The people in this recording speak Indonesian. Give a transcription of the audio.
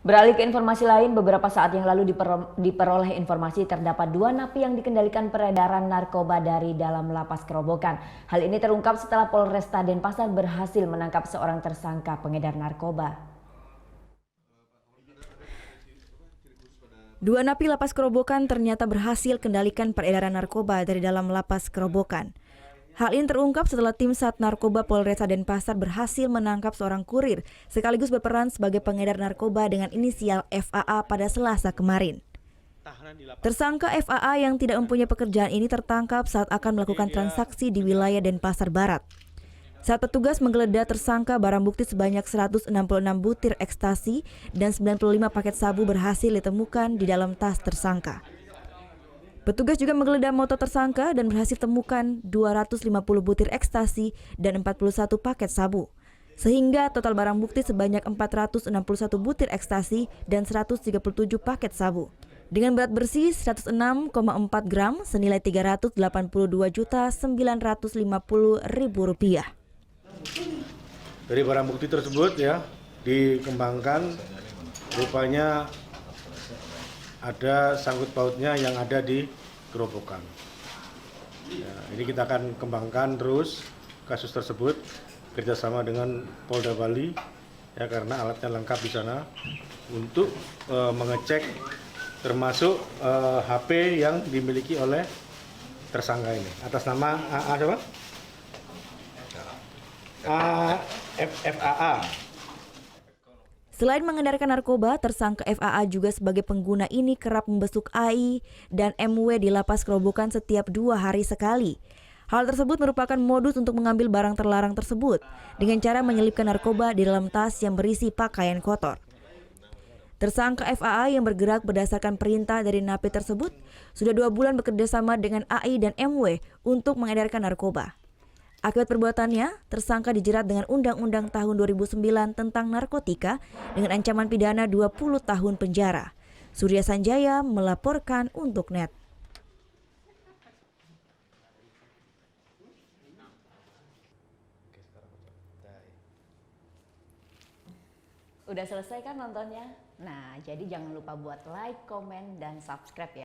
Beralih ke informasi lain, beberapa saat yang lalu diperoleh informasi terdapat 2 napi yang dikendalikan peredaran narkoba dari dalam lapas Kerobokan. Hal ini terungkap setelah Polresta Denpasar berhasil menangkap seorang tersangka pengedar narkoba. 2 napi lapas Kerobokan ternyata berhasil kendalikan peredaran narkoba dari dalam lapas Kerobokan. Hal ini terungkap setelah tim Sat Narkoba Polresta Denpasar berhasil menangkap seorang kurir sekaligus berperan sebagai pengedar narkoba dengan inisial FAA pada Selasa kemarin. Tersangka FAA yang tidak mempunyai pekerjaan ini tertangkap saat akan melakukan transaksi di wilayah Denpasar Barat. Saat petugas menggeledah tersangka, barang bukti sebanyak 166 butir ekstasi dan 95 paket sabu berhasil ditemukan di dalam tas tersangka. Petugas juga menggeledah motor tersangka dan berhasil temukan 250 butir ekstasi dan 41 paket sabu. Sehingga total barang bukti sebanyak 461 butir ekstasi dan 137 paket sabu. Dengan berat bersih 106,4 gram senilai Rp382.950.000. Dari barang bukti tersebut ya dikembangkan, rupanya ada sangkut pautnya yang ada di Kerobokan. Ya, ini kita akan kembangkan terus kasus tersebut kerjasama dengan Polda Bali ya, karena alatnya lengkap di sana untuk mengecek termasuk HP yang dimiliki oleh tersangka ini atas nama AA siapa? FAA. Selain mengedarkan narkoba, tersangka FAA juga sebagai pengguna ini kerap membesuk AI dan MW di lapas Kerobokan setiap 2 hari sekali. Hal tersebut merupakan modus untuk mengambil barang terlarang tersebut dengan cara menyelipkan narkoba di dalam tas yang berisi pakaian kotor. Tersangka FAA yang bergerak berdasarkan perintah dari napi tersebut sudah 2 bulan bekerjasama dengan AI dan MW untuk mengedarkan narkoba. Akibat perbuatannya, tersangka dijerat dengan Undang-Undang tahun 2009 tentang narkotika dengan ancaman pidana 20 tahun penjara. Surya Sanjaya melaporkan untuk NET. Udah selesai kan nontonnya? Nah, jadi jangan lupa buat like, komen, dan subscribe ya.